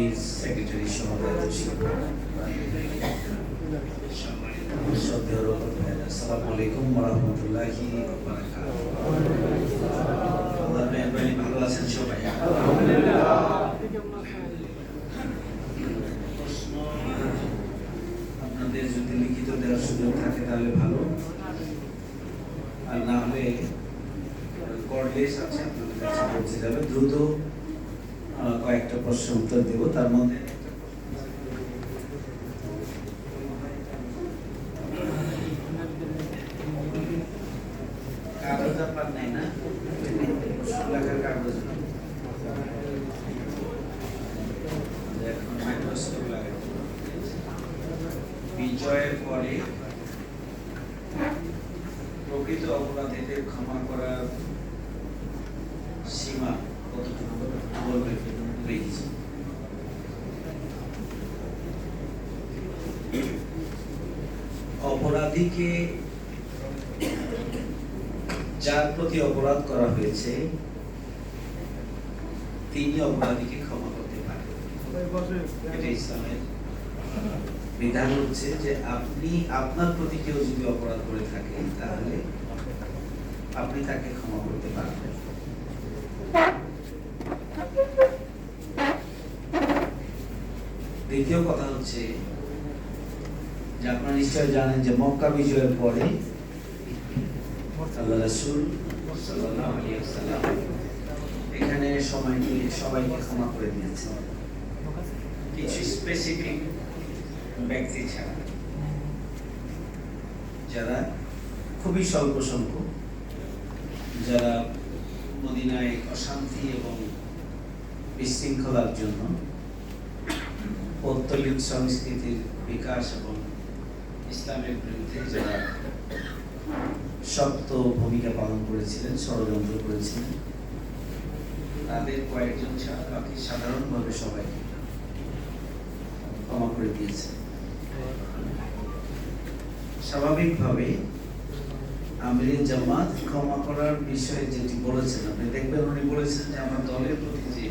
বিএনপির সেক্রেটারি সভাপতি আসসালামু আলাইকুম ওয়া রাহমাতুল্লাহি ওয়া বারাকাতুহু। আল্লাহর মেহেরবানি, ভালো আছেন সবাই? প্রশ্ন আপনাদের যদি লিখিত দেওয়ার সুযোগ থাকে তাহলে ভালো, আর না হলে কর্ডলেস আছে আপনাদের কাছে পৌঁছে যাবে। দ্রুত কয়েকটা প্রশ্নের উত্তর দেব। তার মধ্যে কাগজ আপনার নেই না, লেখার কাগজ এখন মাইক্রোস্কোপ লাগাই। বিজয়ের পরে প্রকৃত অপরাধীদের ক্ষমা করার সীমা কতটুকু বলবে প্লিজ? অপরাধীকে, যার প্রতি অপরাধ করা হয়েছে তিনি অপরাধীকে ক্ষমা করতে পারেন। এটা ইসলামের বিধান হচ্ছে যে আপনি আপনার প্রতি কেউ যদি অপরাধ করে থাকে তাহলে আপনি তাকে ক্ষমা করতে পারবেন। দ্বিতীয় কথা হচ্ছে যে আপনারা নিশ্চয় জানেন যে মক্কা বিজয়ের পরে আল্লাহ রাসূল সাল্লাল্লাহু আলাইহি ওয়াসাল্লাম এখানে সবাইকে ক্ষমা করে দিয়েছেন, কিছু স্পেসিফিক ব্যক্তি ছাড়া, যারা খুবই স্বল্প সংখ্যক, যারা মদিনায় অশান্তি এবং বিশৃঙ্খলার জন্য, পৌত্তলিক সংস্কৃতির বিকাশ এবং ইসলামের বিরুদ্ধে যারা শক্ত ভূমিকা পালন করেছিলেন, ষড়যন্ত্র করেছিলেন, তাদের কয়েকজন ছাড়া বাকি সাধারণভাবে সবাইকে ক্ষমা করে দিয়েছে। স্বাভাবিকভাবে আমিরে জামাত ক্ষমা করার বিষয়ে যেটি বলেছেন, আপনি দেখবেন উনি বলেছেন যে আমার দলের প্রতি যে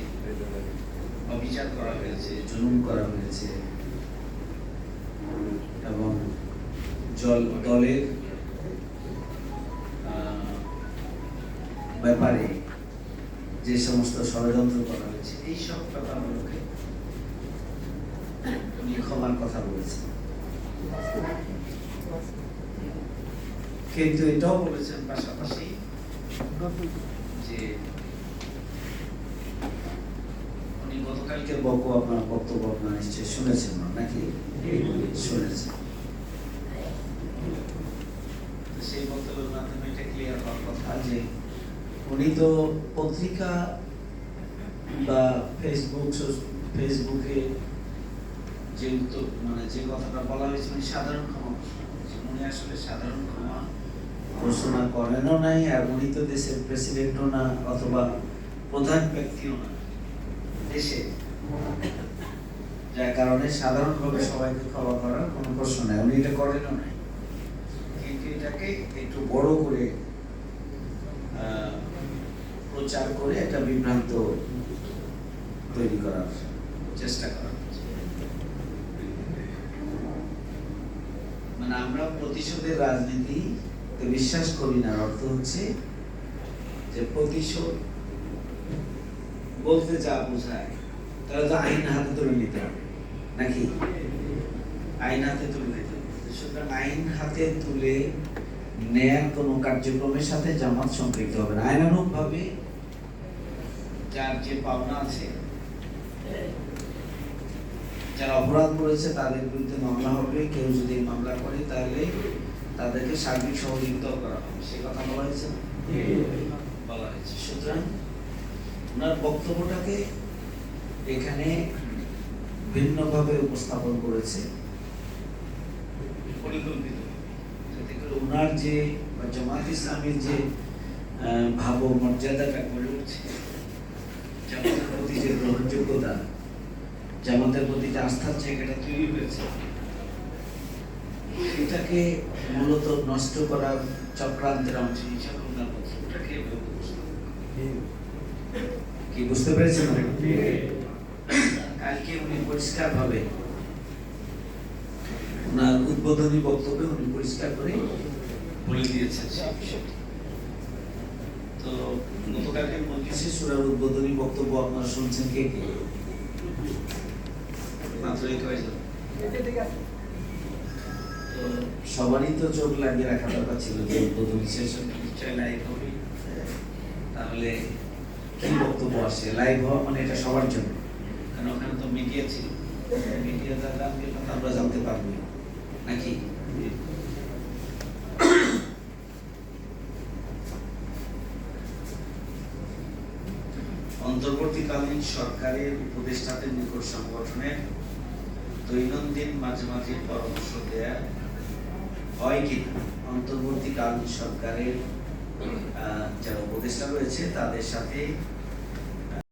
অবিচার করা হয়েছে, জুলুম করা হয়েছে এবং দলের ব্যাপারে যে সমস্ত ষড়যন্ত্র করা হয়েছে, এইসব ব্যাপারগুলোকে উনি ক্ষমার কথা বলেছেন। কিন্তু এটাও বলেছেন পাশাপাশি যে উনি গতকালকে আপনার বক্তব্য আপনার নিশ্চয়ই শুনেছেন নাকি? শুনেছেন। সেই বক্তব্যের মাধ্যমে এটা ক্লিয়ার হওয়ার কথা যে উনি তো পত্রিকা বা ফেসবুকে যে যে কথাটা বলা হয়েছে উনি সাধারণ ক্ষমা, উনি আসলে সাধারণ ক্ষমা ঘোষণা করেনও নাই, আর উনি তো দেশের প্রেসিডেন্টও না অথবা প্রধান ব্যক্তিও না দেশে, যার কারণে সাধারণভাবে সবাইকে ক্ষমা করার কোনো প্রশ্ন নাই, উনি এটা করেনও নাই। কিন্তু এটাকে একটু বড় করে প্রচার করে একটা বিভ্রান্ত তৈরি করার চেষ্টা করা হচ্ছে। মানে আমরা প্রতিশোধের রাজনীতিতে বিশ্বাস করি না। অর্থ হচ্ছে যে প্রতিশোধ বলতে যা বোঝায় তাহলে তো আইন হাতে তুলে নিতে হবে নাকি? আইন হাতে তুলে নিতে হবে। সুতরাং আইন হাতে তুলে নেয়ার কোনো কার্যক্রমের সাথে জামাত সম্পৃক্ত হবে না। আইনানুগভাবে যার যে পাওনা আছে, যারা অপরাধ করেছে তাদের বিরুদ্ধে মামলা হবে। কেউ যদি মামলা করে তাহলে তাদেরকে সার্বিক সহযোগিতা করা হবে, সে কথা বলা হয়েছে বলা হয়েছে। সুতরাং ওনার বক্তব্যটাকে এখানে ভিন্নভাবে উপস্থাপন করেছে পরিকল্পিত, যাতে করে ওনার যে জামাত ইসলামের যে ভাব মর্যাদাটা গড়ে উঠছে, জামাতের প্রতি যে গ্রহণযোগ্যতা, জামাতের প্রতি যে আস্থার জায়গাটা তৈরি হয়েছে, সেটাকে মূলত নষ্ট করার চক্রান্তের অংশ হিসাবে ওনার বক্তব্যটাকে কি বুঝতে পেরেছেন? কালকে আজকে উনি পরিষ্কারভাবে ওনার উদ্বোধনী বক্তব্যে উনি পরিষ্কার করে বলে দিয়েছেন সেই বিষয়টি। তো গতকালকে মজলিসে সূরার উদ্বোধনী বক্তব্য আপনারা শুনছেন কে কে? মাত্র কয়েকজন। তো সবারই তো চোখ লাগিয়ে রাখা দরকার ছিল যে উদ্বোধনী সেশন নিশ্চয় লাইভ হবে, তাহলে কি বক্তব্য আসে? লাইভ হওয়া মানে এটা সবার জন্য, কারণ ওখানে তো মিডিয়া ছিল, মিডিয়া দ্বারা আমরা জানতে পারবো নাকি? অন্তর্বর্তীকালীন সরকারের উপদেষ্টাদের নিকট সংগঠনের দৈনন্দিন মাঝে মাঝে পরামর্শ দেয়া হয় কিনা, অন্তর্বর্তীকালীন সরকারের যারা উপদেষ্টা রয়েছে তাদের সাথে